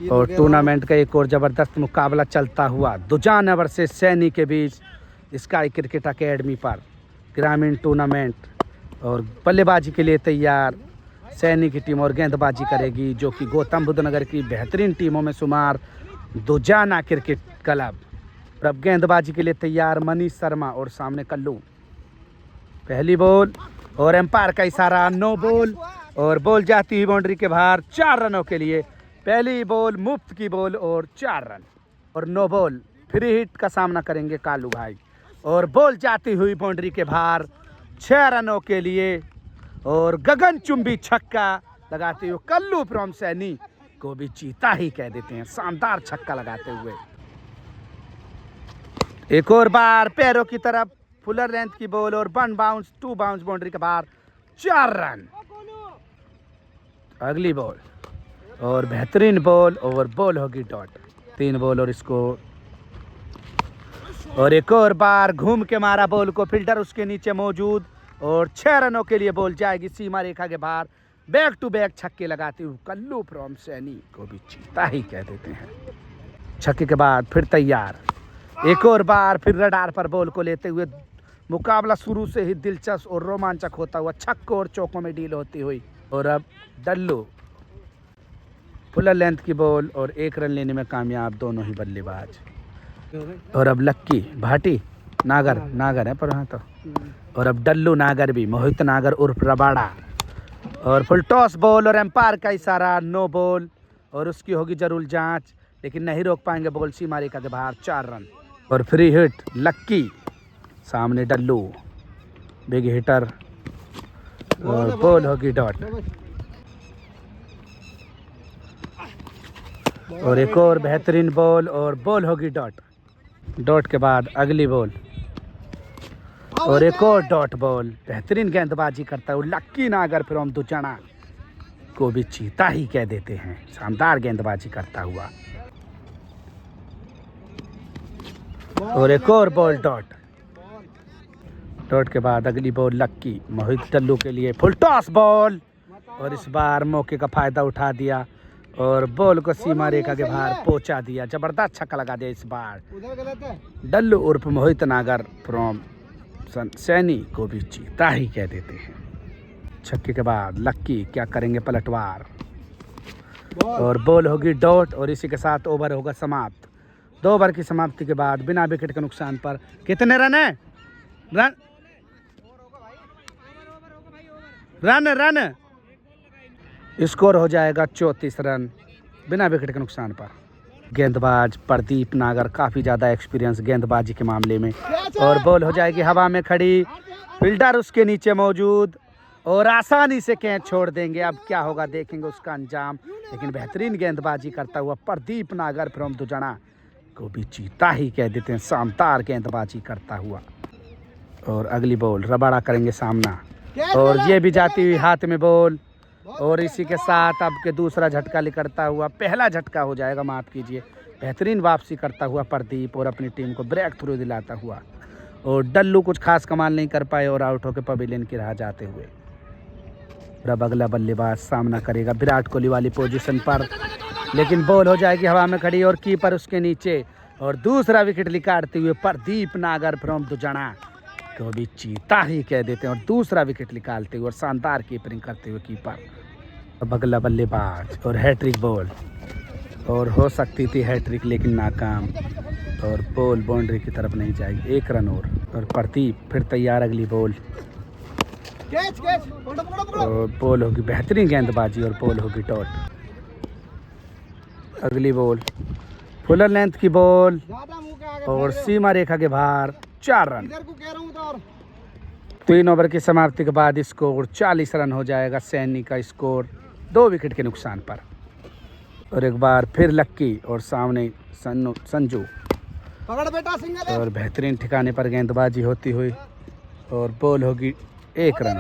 और टूर्नामेंट का एक और ज़बरदस्त मुकाबला चलता हुआ दुजाना वर्सेस सैनी के बीच स्काई क्रिकेट एकेडमी पर ग्रामीण टूर्नामेंट। और बल्लेबाजी के लिए तैयार सैनी की टीम और गेंदबाजी करेगी जो कि गौतम बुद्ध नगर की बेहतरीन टीमों में शुमार दुजाना क्रिकेट क्लब। अब गेंदबाजी के लिए तैयार मनीष शर्मा और सामने कल्लू। पहली बॉल और एम्पायर का इशारा, नो बॉल और बॉल जाती हुई बाउंड्री के बाहर 4 रनों के लिए। पहली बॉल मुफ्त की बॉल और 4 रन और नो बॉल। फ्री हिट का सामना करेंगे कालू भाई और बॉल जाती हुई बाउंड्री के बाहर 6 रनों के लिए। और गगनचुंबी छक्का लगाते हुए कल्लू फ्रॉम सैनी को भी चीता ही कह देते हैं, शानदार छक्का लगाते हुए। एक और बार पैरों की तरफ फुलर लेंथ की बॉल और 1 बाउंस 2 बाउंस बाउंड्री के बाहर 4 रन। अगली बॉल और बेहतरीन बॉल और बॉल होगी डॉट। 3 बॉल और स्कोर। और एक और बार घूम के मारा बॉल को, फील्डर उसके नीचे मौजूद और 6 रनों के लिए बॉल जाएगी सीमा रेखा के बाहर। बैक टू बैक छक्के लगाते हुए कल्लू फ्रॉम सैनी को भी चीता ही कह देते हैं। छक्के के बाद फिर तैयार, एक और बार फिर रडार पर बॉल को लेते हुए मुकाबला शुरू से ही दिलचस्प और रोमांचक होता हुआ छक्कों और चौकों में डील होती हुई। और अब डल्लू फुलर लेंथ की बॉल और 1 रन लेने में कामयाब दोनों ही बल्लेबाज। और अब लक्की भाटी नागर है पर हाँ तो। और अब डल्लू नागर भी, मोहित नागर उर्फ रबाड़ा। और फुल टॉस बॉल और एम्पायर का इशारा, नो बॉल और उसकी होगी जरूर जांच लेकिन नहीं रोक पाएंगे बॉल सीमा रेखा के बाहर 4 रन। और फ्री हिट लक्की, सामने डल्लू बिग हिटर और बॉल होगी डॉट। और एक और बेहतरीन बॉल और बॉल होगी डॉट। डॉट के बाद अगली बॉल और एक और डॉट बॉल। बेहतरीन गेंदबाजी करता हुआ लक्की नागर फ्रॉम दुजाना को भी चीता ही कह देते हैं, शानदार गेंदबाजी करता हुआ। और एक और बॉल डॉट। डॉट के बाद अगली बॉल लक्की, मोहित डल्लू के लिए फुल टॉस बॉल और इस बार मौके का फायदा उठा दिया और बॉल को सीमा रेखा के बाहर पहुंचा दिया। जबरदस्त छक्का लगा दिया इस बार। डल्लू उर्फ मोहित नागर फ्रॉम सैनी को भी चीता ही कह देते हैं। छक्के के बाद लक्की क्या करेंगे पलटवार और बॉल होगी डॉट और इसी के साथ ओवर होगा समाप्त। 2 ओवर की समाप्ति के बाद बिना विकेट के नुकसान पर कितने रन है? रन स्कोर हो जाएगा 34 रन बिना विकेट के नुकसान पर। गेंदबाज प्रदीप नागर काफ़ी ज़्यादा एक्सपीरियंस गेंदबाजी के मामले में। और बॉल हो जाएगी हवा में खड़ी, फील्डर उसके नीचे मौजूद और आसानी से कैच छोड़ देंगे। अब क्या होगा देखेंगे उसका अंजाम, लेकिन बेहतरीन गेंदबाजी करता हुआ प्रदीप नागर फ्रॉम दुजाना को भी चीता ही कह देते हैं, शानदार गेंदबाजी करता हुआ। और अगली बॉल रबाड़ा करेंगे सामना और ये भी जाती हुई हाथ में बॉल और इसी के साथ अब के दूसरा झटका निकलता हुआ, पहला झटका हो जाएगा माफ़ कीजिए। बेहतरीन वापसी करता हुआ प्रदीप और अपनी टीम को ब्रेक थ्रू दिलाता हुआ। और डल्लू कुछ खास कमाल नहीं कर पाए और आउट होकर पवेलियन की राह जाते हुए। अब अगला बल्लेबाज सामना करेगा विराट कोहली वाली पोजीशन पर, लेकिन बॉल हो जाएगी हवा में खड़ी और कीपर उसके नीचे और दूसरा विकेट निकालते हुए प्रदीप नागर फ्रॉम दुजाना को भी चीता ही कह देते हैं और दूसरा विकेट निकालते हुए और शानदार कीपरिंग करते हुए कीपर। अब अगला बल्लेबाज और हैट्रिक बॉल और हो सकती थी हैट्रिक लेकिन नाकाम और बॉल बाउंड्री की तरफ नहीं जाएगी। 1 रन और प्रदीप फिर तैयार। अगली बॉल और बॉल होगी बेहतरीन गेंदबाजी और बॉल होगी डॉट। अगली बॉल फुलर लेंथ की बॉल और सीमा रेखा के बाहर 4 रन। 3 ओवर की समाप्ति के बाद स्कोर 40 रन हो जाएगा। सैनी का स्कोर 2 विकेट के नुकसान पर। और एक बार फिर लक्की और सामने संजू और बेहतरीन ठिकाने पर गेंदबाजी होती हुई और बॉल होगी 1 रन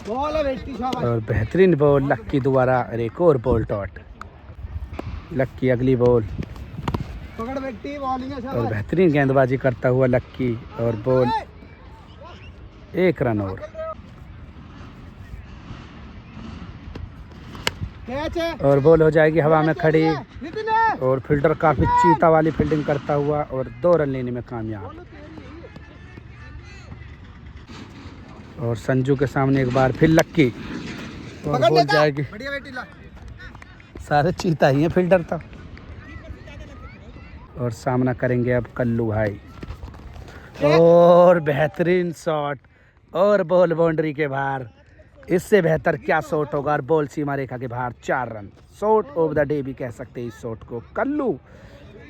और बेहतरीन बॉल लक्की द्वारा और एक और बॉल डॉट। लक्की अगली बॉल और बेहतरीन गेंदबाजी करता हुआ लक्की और बॉल 1 रन और बॉल हो जाएगी हवा में खड़ी और फील्डर काफी चीता वाली फील्डिंग करता हुआ और 2 रन लेने में कामयाब। और संजू के सामने एक बार फिर लक्की और बॉल जाएगी। सारे चीता ही हैं फील्डर तो। और सामना करेंगे अब कल्लू भाई और बेहतरीन शॉट और बॉल बाउंड्री के बाहर। इससे बेहतर क्या शॉट होगा। और बॉल सीमा रेखा के बाहर 4 run. Shot of the day भी कह सकते हैं इस शॉट को। कल्लू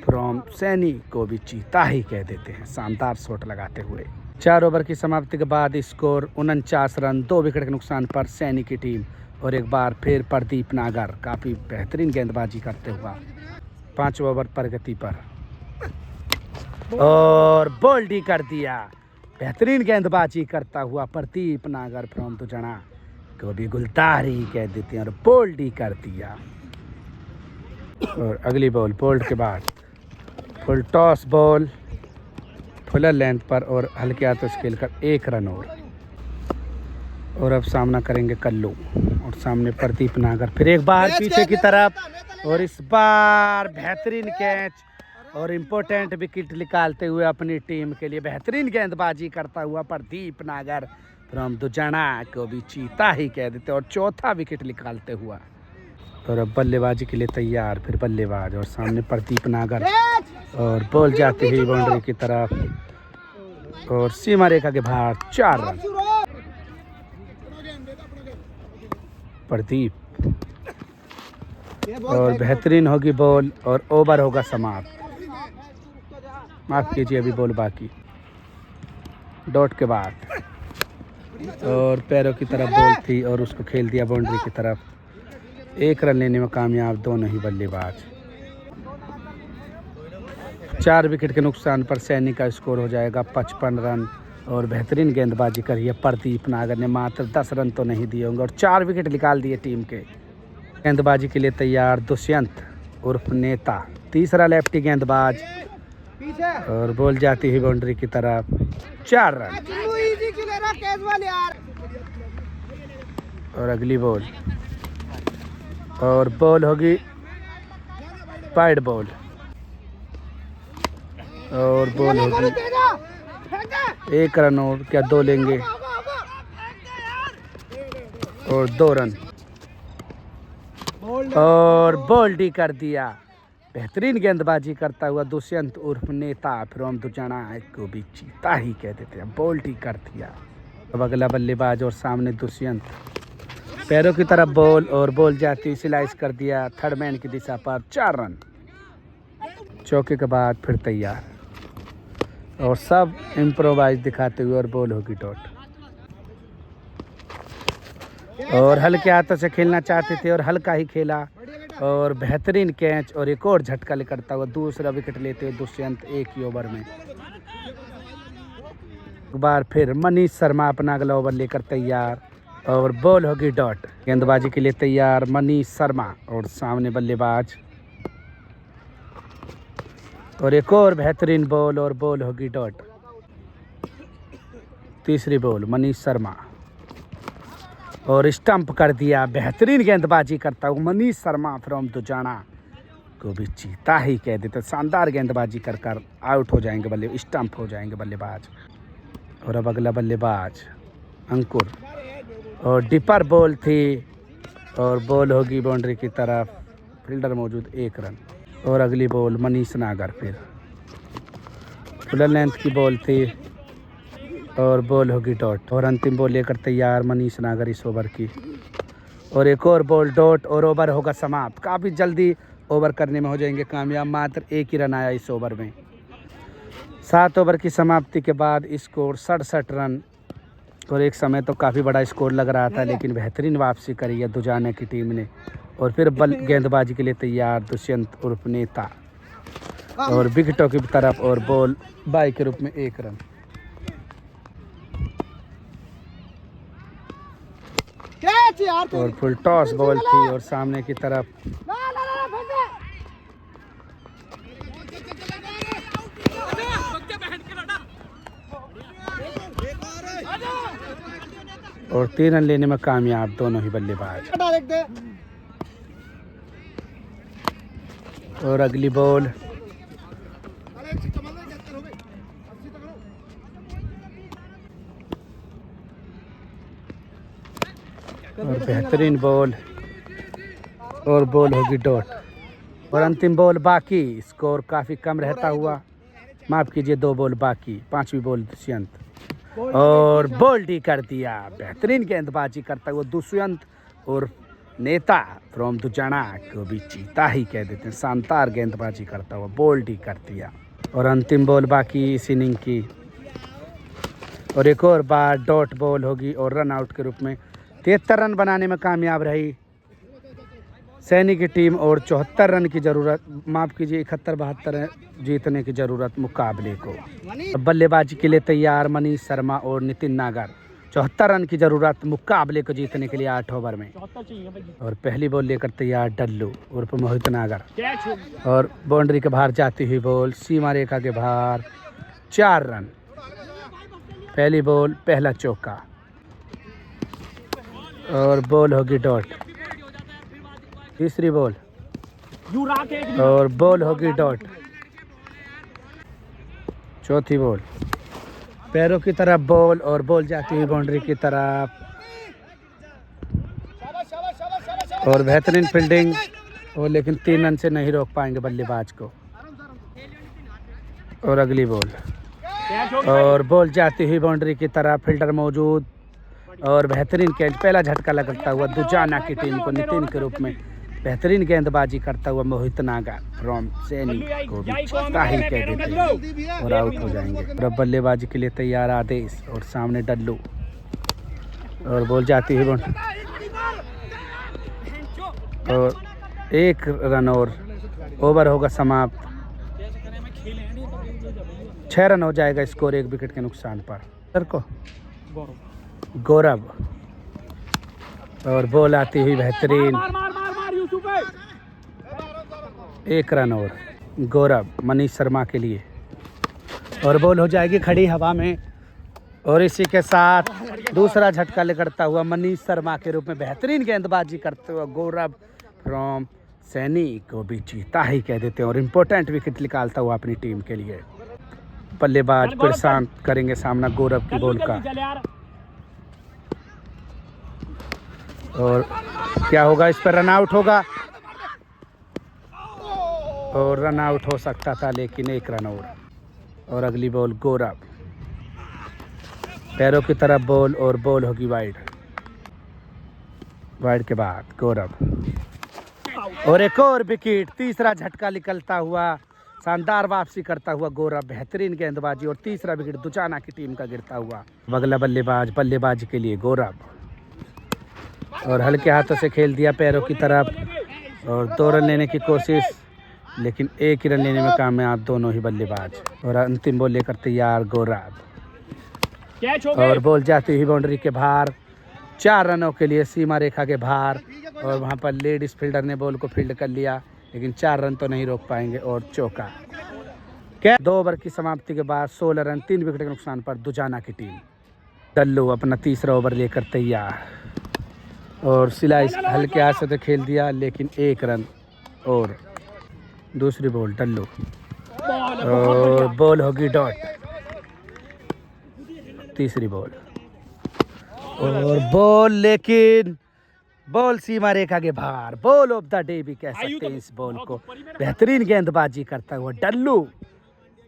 फ्रॉम सैनी को भी चीता ही कह देते हैं शानदार शॉट लगाते हुए। 4 ओवर की समाप्ति के बाद स्कोर 49 रन 2 विकेट के नुकसान पर सैनी की टीम। और एक बार फिर प्रदीप नागर काफ़ी बेहतरीन गेंदबाजी करते हुआ 5 ओवर प्रगति पर और बोल्डी कर दिया। बेहतरीन गेंदबाजी करता हुआ प्रदीप नागर फ्रॉम दुजना को भी गुलतार ही कह देते हैं और बोल्डी कर दिया। और अगली बॉल बोल्ड के बाद full toss ball Fuller length पर और हल्के हाथों से खेलकर 1 रन और अब सामना करेंगे कल्लू और सामने प्रदीप नागर। फिर एक बार पीछे की तरफ और इस बार बेहतरीन कैच और इम्पोर्टेंट विकेट निकालते हुए अपनी टीम के लिए बेहतरीन गेंदबाजी करता हुआ प्रदीप नागर फ्रॉम दुजाना को भी चीता ही कह देते और 4था विकेट निकालते हुआ। और अब बल्लेबाजी के लिए तैयार। फिर बल्लेबाज और सामने प्रदीप नागर और बॉल जाती हुई बाउंड्री की तरफ और सीमा रेखा के बाहर 4 रन। प्रदीप और बेहतरीन होगी बॉल और ओवर होगा समाप्त। माफ कीजिए अभी बॉल बाकी। डॉट के बाद और पैरों की तरफ बॉल थी और उसको खेल दिया बाउंड्री की तरफ। 1 रन लेने में कामयाब दोनों ही बल्लेबाज। 4 विकेट के नुकसान पर सैनी का स्कोर हो जाएगा 55 रन। और बेहतरीन गेंदबाजी करी है प्रदीप नागर ने। मात्र 10 रन तो नहीं दिए होंगे और 4 विकेट निकाल दिए टीम के। गेंदबाजी के लिए तैयार दुष्यंत उर्फ नेता। तीसरा लेफ्टी गेंदबाज और बॉल जाती हुई बाउंड्री की तरफ 4 रन। और अगली बॉल और बॉल होगी वाइड बॉल और बॉल होगी 1 रन और क्या 2 लेंगे और 2 रन और बोल्डी कर दिया। बेहतरीन गेंदबाजी करता हुआ दुष्यंत उर्फ नेता फ्रॉम दुजाना को भी चीता ही कह देते हैं। बोल्डी कर दिया। अब अगला बल्लेबाज और सामने दुष्यंत। पैरों की तरफ बॉल और बॉल जाती स्लाइस कर दिया थर्ड मैन की दिशा पर 4 रन। चौके के बाद फिर तैयार और सब इम्प्रोवाइज दिखाते हुए और बॉल होगी डॉट। और हल्के हाथों से खेलना चाहते थे और हल्का ही खेला और बेहतरीन कैच और एक और झटका करता हुआ दूसरा विकेट लेते हुए दुष्यंत 1 ही ओवर में। एक बार फिर मनीष शर्मा अपना अगला ओवर लेकर तैयार और बॉल होगी डॉट। गेंदबाजी के लिए तैयार मनीष शर्मा और सामने बल्लेबाज और एक और बेहतरीन बॉल और बॉल होगी डॉट। तीसरी बॉल मनीष शर्मा और स्टंप कर दिया। बेहतरीन गेंदबाजी करता हूँ मनीष शर्मा फ्रॉम दुजाना को भी चीता ही कह देते। शानदार गेंदबाजी कर आउट हो जाएंगे बल्ले स्टंप हो जाएंगे बल्लेबाज। और अब अगला बल्लेबाज अंकुर और डिपर बॉल थी और बॉल होगी बाउंड्री की तरफ। फील्डर मौजूद 1 रन। और अगली बॉल मनीष नागर फिर फुल लेंथ की बॉल थी और बॉल होगी डॉट। और अंतिम बॉल लेकर तैयार मनीष नागर इस ओवर की और एक और बॉल डॉट और ओवर होगा समाप्त। काफ़ी जल्दी ओवर करने में हो जाएंगे कामयाब। मात्र 1 ही रन आया इस ओवर में। 7 ओवर की समाप्ति के बाद स्कोर 67 रन और एक समय तो काफ़ी बड़ा स्कोर लग रहा था लेकिन बेहतरीन वापसी करी है दुजाना की टीम ने। और फिर गेंदबाजी के लिए तैयार दुष्यंत उर्फ नेता और विकेटों की तरफ और बॉल बाई के रूप में 1 रन। और फुल टॉस बॉल थी और सामने की तरफ और 3 रन लेने में कामयाब दोनों ही बल्लेबाज। और अगली बॉल। और बेहतरीन बॉल और बॉल होगी डॉट। और अंतिम बॉल बाकी, स्कोर काफ़ी कम रहता हुआ, माफ़ कीजिए 2 बॉल बाकी, 5वीं बॉल दुष्यंत और बोल्ड कर दिया। बेहतरीन गेंदबाजी करता हुआ दुष्यंत और नेता फ्रॉम दुजाना को भी चीता ही कह देते हैं, शानदार गेंदबाजी करता हुआ बोल्ड ही कर दिया। और अंतिम बॉल बाकी इस इनिंग की, और एक और बार डॉट बॉल होगी और रन आउट के रूप में 73 रन बनाने में कामयाब रही सैनी की टीम। और 74 रन की ज़रूरत, माफ़ कीजिए 71-72 जीतने की ज़रूरत मुकाबले को। बल्लेबाजी के लिए तैयार मनीष शर्मा और नितिन नागर। 74 रन की ज़रूरत मुकाबले को जीतने के लिए 8 ओवर में। और पहली बॉल लेकर तैयार डल्लू उर्फ मोहित नागर। और बाउंड्री के बाहर जाती हुई बॉल, सीमा रेखा के बाहर 4 रन। पहली बॉल पहला चौका और बॉल होगी डॉट। तीसरी बॉल और बॉल होगी डॉट। चौथी बॉल पैरों की तरफ बॉल और बॉल जाती हुई बाउंड्री की तरफ। और बेहतरीन फील्डिंग, और लेकिन 3 रन से नहीं रोक पाएंगे बल्लेबाज को। और अगली बॉल और बॉल जाती हुई बाउंड्री की तरफ, फील्डर मौजूद और बेहतरीन कैच। पहला झटका लगता हुआ दुजाना की टीम को नितिन के रूप में बेहतरीन गेंदबाजी करता हुआ मोहित नागर फ्रॉम सैनी को भी चीता ही कह देते हैं और आउट हो जाएंगे। और अब बल्लेबाजी के लिए तैयार आदेश और सामने डल्लू और बॉल जाती हुई और 1 रन और ओवर होगा समाप्त। 6 रन हो जाएगा स्कोर 1 विकेट के नुकसान पर। सर को गौरव और बॉल आती हुई बेहतरीन, 1 रन और गौरव मनीष शर्मा के लिए। और बॉल हो जाएगी खड़ी हवा में। और इसी के साथ दूसरा झटका लेकर हुआ मनीष शर्मा के रूप में बेहतरीन गेंदबाजी करते हुए गौरव फ्रॉम सैनी को भी चीता ही कह देते हैं और इम्पोर्टेंट विकेट निकालता हुआ अपनी टीम के लिए। बल्लेबाज परेशान करेंगे सामना गौरव की बॉल का। और क्या होगा, इस पर रन आउट होगा और रन आउट हो सकता था, लेकिन 1 रन और अगली बॉल गौरव, पैरों की तरफ बॉल और बॉल होगी वाइड। वाइड के बाद गौरव और एक और विकेट। तीसरा झटका निकलता हुआ, शानदार वापसी करता हुआ गौरव, बेहतरीन गेंदबाजी और तीसरा विकेट दुजाना की टीम का गिरता हुआ। अगला बल्लेबाजी के लिए गौरव और हल्के हाथों से खेल दिया पैरों की तरफ और 2 रन लेने की कोशिश, लेकिन 1 ही रन लेने में कामयाब दोनों ही बल्लेबाज। और अंतिम बॉल लेकर तैयार गौरव और बॉल जाती हुई बाउंड्री के बाहर 4 रनों के लिए सीमा रेखा के बाहर। और वहां पर लेडीज फील्डर ने बॉल को फील्ड कर लिया, लेकिन 4 रन तो नहीं रोक पाएंगे और चौका। 2 ओवर की समाप्ति के बाद 16 रन 3 विकेट के नुकसान पर दुजाना की टीम। डल्लू अपना तीसरा ओवर लेकर तैयार और सिलाई हल्के हाथ से तो खेल दिया, लेकिन 1 रन और दूसरी बॉल डल्लू और बॉल होगी डॉट। तीसरी बॉल और बॉल, लेकिन बॉल सीमा रेखा के बाहर। बॉल ऑफ द डे भी कह सकते हैं इस बॉल को। बेहतरीन गेंदबाजी करता हुआ डल्लू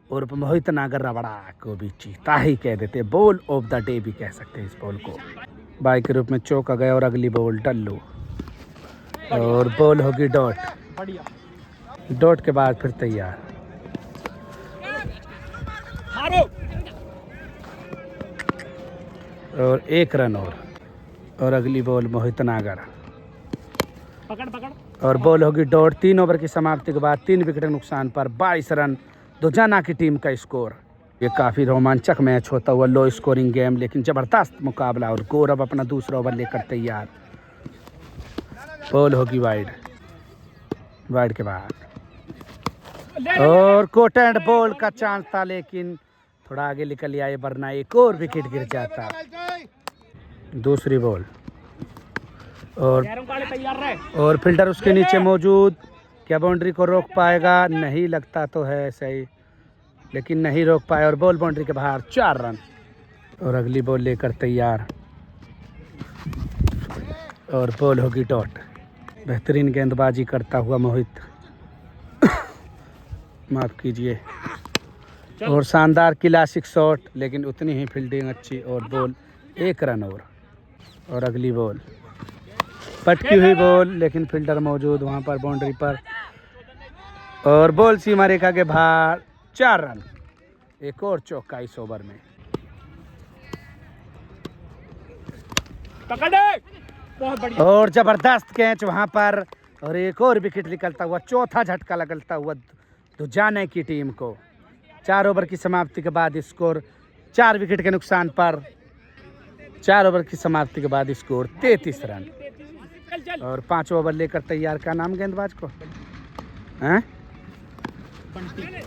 और मोहित नागर रबड़ा को भी चीता ही कह देते हैं, बॉल ऑफ द डे भी कह सकते हैं इस बॉल को। बाई के रूप में चौका गया और अगली बॉल डल्लू और बॉल होगी डॉट। डॉट के बाद फिर तैयार और 1 रन और अगली बॉल मोहित नागर और बॉल होगी डॉट। 3 ओवर की समाप्ति के बाद 3 विकेट के नुकसान पर 22 रन दुजाना की टीम का स्कोर। ये काफ़ी रोमांचक मैच होता हुआ, लो स्कोरिंग गेम, लेकिन ज़बरदस्त मुकाबला। और गौरव अपना दूसरा ओवर लेकर तैयार। बॉल होगी वाइड के बाद और कोट एंड बॉल का चांस था, लेकिन थोड़ा आगे निकल आए, वरना एक और विकेट गिर जाता। दूसरी बॉल और फील्डर उसके नीचे मौजूद क्या बाउंड्री को रोक पाएगा? नहीं लगता तो है सही, लेकिन नहीं रोक पाए और बॉल बाउंड्री के बाहर, 4 रन। और अगली बॉल लेकर तैयार और बॉल होगी डॉट। बेहतरीन गेंदबाजी करता हुआ मोहित माफ कीजिए, और शानदार क्लासिक शॉट, लेकिन उतनी ही फील्डिंग अच्छी और बॉल 1 रन और अगली बॉल पटकी हुई बॉल, लेकिन फील्डर मौजूद वहां पर बाउंड्री पर और बॉल सीमा रेखा के बाहर, 4 रन। एक और चौका इस ओवर में। बहुत बढ़िया और जबरदस्त कैच वहां पर और एक और विकेट निकलता हुआ, चौथा झटका लगता हुआ दुजाने की टीम को। 4 ओवर की समाप्ति के बाद स्कोर 4 विकेट के नुकसान पर, 4 ओवर की समाप्ति के बाद स्कोर 33 रन। और 5 ओवर लेकर तैयार, का नाम गेंदबाज को हैं?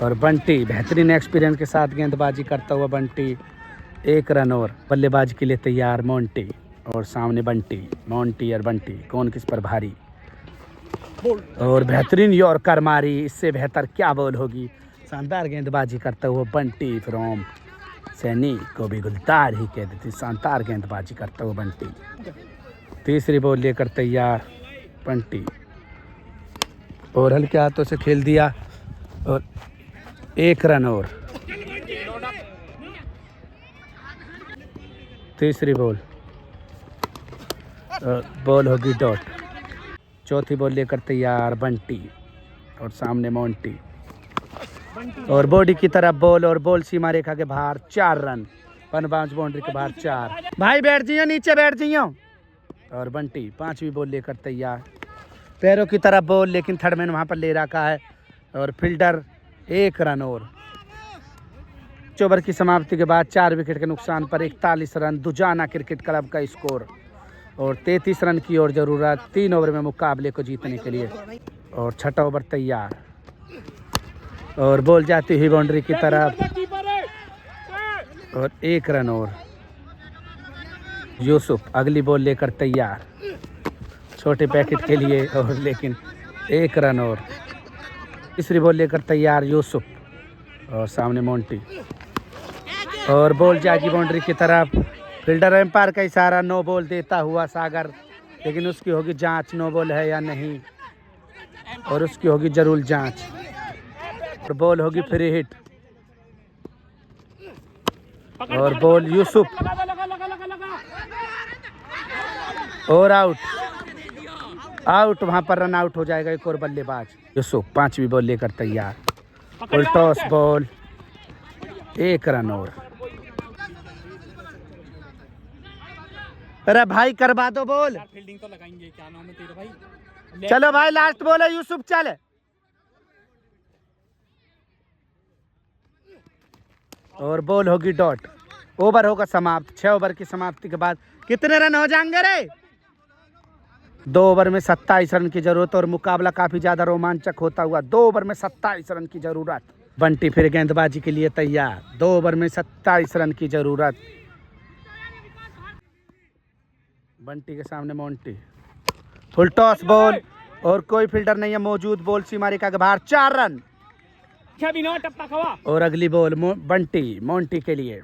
और बंटी बेहतरीन एक्सपीरियंस के साथ गेंदबाजी करता हुआ बंटी, 1 रन और बल्लेबाजी के लिए तैयार मोंटी, और सामने बंटी। मोंटी और बंटी कौन किस पर भारी, और बेहतरीन यॉर्कर मारी, इससे बेहतर क्या बॉल होगी। शानदार गेंदबाजी करता हुआ बंटी फ्रॉम सैनी को भी गुलजार ही कह देती, शानदार गेंदबाजी करता हुआ बंटी। तीसरी बॉल लेकर तैयार बंटी, और हल्के हाथों से खेल दिया और 1 रन और। तीसरी बॉल बॉल होगी डॉट। चौथी बॉल लेकर तैयार बंटी और सामने मोंटी, और बॉडी की तरफ बॉल और बॉल सीमा रेखा के बाहर, 4 रन। 1 बाउंस बाउंड्री के बाहर 4। भाई बैठ जाइयो, नीचे बैठ जाइयो। और बंटी 5वीं बॉल लेकर तैयार, पैरों की तरफ बॉल, लेकिन थर्ड मैन वहां पर ले रखा है और फील्डर, 1 रन और। 5 ओवर की समाप्ति के बाद 4 विकेट के नुकसान पर 41 रन दुजाना क्रिकेट क्लब का स्कोर, और 33 रन की और ज़रूरत 3 ओवर में मुकाबले को जीतने के लिए। और 6ठा ओवर तैयार और बॉल जाती हुई बाउंड्री की तरफ और 1 रन और। यूसुफ अगली बॉल लेकर तैयार छोटे पैकेट के लिए, और लेकिन 1 रन और। तीसरी बॉल लेकर तैयार यूसुफ और सामने मोंटी, और बॉल जाएगी बाउंड्री की तरफ। फील्डर एम्पायर का इशारा, नो बॉल देता हुआ सागर, लेकिन उसकी होगी जांच, नो बॉल है या नहीं, और उसकी होगी जरूर जांच, और बॉल होगी फ्री हिट। और बॉल यूसुफ और आउट, आउट, वहां पर रन आउट हो जाएगा एक और बल्लेबाज। यूसुफ 5वीं बॉल लेकर तैयार, फुल टॉस बॉल, 1 रन और। अरे भाई करवा दो बॉल, फील्डिंग तो लगाएंगे, क्या नाम है तेरा भाई? चलो भाई लास्ट बॉल है यूसुफ, चल। और बॉल होगी डॉट। ओवर होगा समाप्त। 6 ओवर की समाप्ति के बाद कितने रन हो जाएंगे रे? 2 ओवर में 27 रन की जरूरत, और मुकाबला काफी ज्यादा रोमांचक होता हुआ। 2 ओवर में 27 रन की जरूरत। बंटी फिर गेंदबाजी के लिए तैयार। 2 ओवर में 27 रन की जरूरत। बंटी के सामने मोंटी, फुल टॉस बॉल, और कोई फील्डर नहीं है मौजूद। बॉल सीमा रेखा के बाहर, 4 रन। और अगली बॉल बंटी मोंटी के लिए,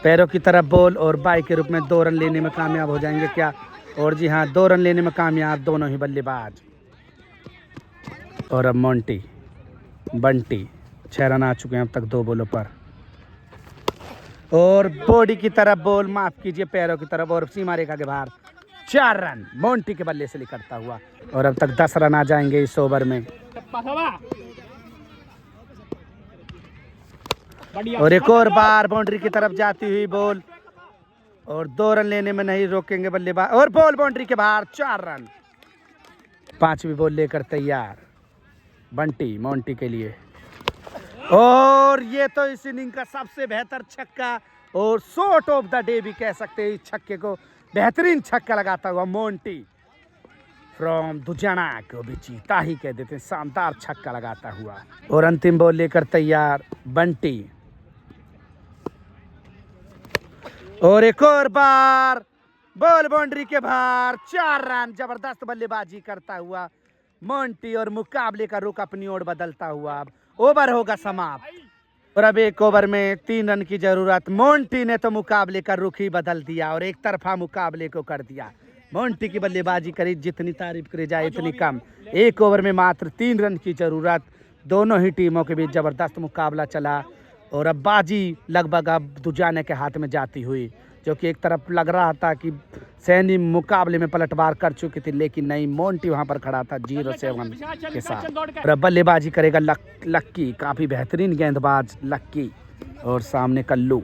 पैरों की तरफ बॉल, और बाई के रूप में 2 रन लेने में कामयाब हो जाएंगे क्या? और जी हाँ, 2 रन लेने में कामयाब दोनों ही बल्लेबाज। और अब मोंटी बंटी 6 रन आ चुके हैं अब तक 2 बॉलों पर, और बॉडी की तरफ बॉल, माफ कीजिए पैरों की तरफ, और सीमा रेखा के बाहर, 4 रन मोंटी के बल्ले से निकलता हुआ। और अब तक 10 रन आ जाएंगे इस ओवर में। और एक और बार बाउंड्री की तरफ जाती हुई बॉल, और 2 रन लेने में नहीं रोकेंगे बल्लेबाज, और बॉल बाउंड्री के बाहर, 4 रन। 5वीं बॉल लेकर तैयार बंटी मोंटी के लिए, और ये तो इस इनिंग का सबसे बेहतर छक्का, और शॉट ऑफ द डे भी कह सकते हैं इस छक्के को। बेहतरीन छक्का लगाता हुआ मोंटी फ्रॉम दुजाना को भी चीता ही कह देते हैं, शानदार छक्का लगाता हुआ। और अंतिम बॉल लेकर तैयार बंटी, और एक और बार बॉल बाउंड्री के बाहर, 4 रन। जबरदस्त बल्लेबाजी करता हुआ मोंटी और मुकाबले का रुख अपनी ओर बदलता हुआ। अब ओवर होगा समाप्त और अब एक ओवर में 3 रन की जरूरत। मोंटी ने तो मुकाबले का रुख ही बदल दिया और एक तरफा मुकाबले को कर दिया। मोंटी की बल्लेबाजी करी जितनी तारीफ करी जाए इतनी कम। एक ओवर में मात्र 3 रन की जरूरत। दोनों ही टीमों के बीच जबरदस्त मुकाबला चला और अब बाजी लगभग अब दुजाने के हाथ में जाती हुई, जो कि एक तरफ लग रहा था कि सैनी मुकाबले में पलटवार कर चुकी थी, लेकिन नहीं, मोंटी वहां पर खड़ा था 0-7 के साथ। और अब बल्लेबाजी करेगा लक्की, काफी बेहतरीन गेंदबाज लक्की, और सामने कल्लू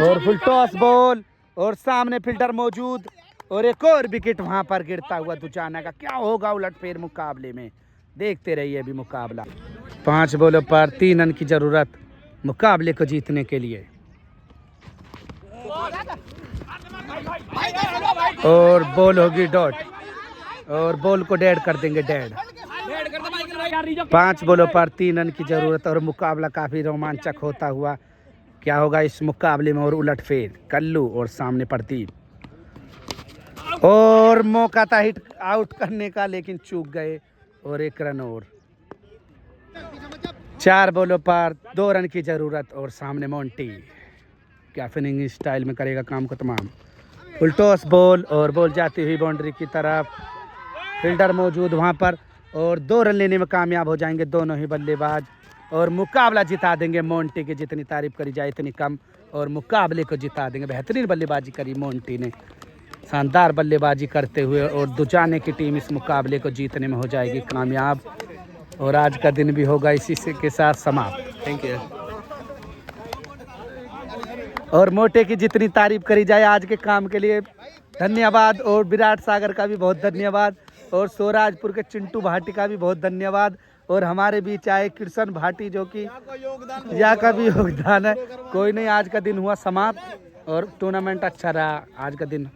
और फुल टॉस बॉल और सामने फील्डर मौजूद और एक और विकेट वहां पर गिरता हुआ दुजाना का। क्या होगा उलटफेर मुकाबले में, देखते रहिए अभी मुकाबला। 5 बॉलों पर 3 रन की जरूरत मुकाबले को जीतने के लिए और बॉल होगी डॉट और बॉल को डेड कर देंगे, डेड। 5 बॉलों पर 3 रन की जरूरत और मुकाबला काफी रोमांचक होता हुआ। क्या होगा इस मुकाबले में और उलटफेर। कल्लू और सामने प्रदीप और मौका था हिट आउट करने का, लेकिन चूक गए और 1 रन और। 4 बॉलों पर 2 रन की जरूरत और सामने मोंटी। क्या फिनिंग स्टाइल में करेगा काम को तमाम। फुल टॉस बॉल और बॉल जाती हुई बाउंड्री की तरफ। फील्डर मौजूद वहां पर और 2 रन लेने में कामयाब हो जाएंगे दोनों ही बल्लेबाज और मुकाबला जिता देंगे। मोंटी की जितनी तारीफ करी जाए इतनी कम और मुकाबले को जिता देंगे। बेहतरीन बल्लेबाजी करी मोंटी ने, शानदार बल्लेबाजी करते हुए, और दुजाने की टीम इस मुकाबले को जीतने में हो जाएगी कामयाब और आज का दिन भी होगा इसी से के साथ समाप्त। Thank you. और मोटे की जितनी तारीफ करी जाए आज के काम के लिए धन्यवाद, और विराट सागर का भी बहुत धन्यवाद, और सोराजपुर के चिंटू भाटी का भी बहुत धन्यवाद, और हमारे बीच आए कृष्ण भाटी जो कि या का भी योगदान है। कोई नहीं, आज का दिन हुआ समाप्त और टूर्नामेंट अच्छा रहा आज का दिन।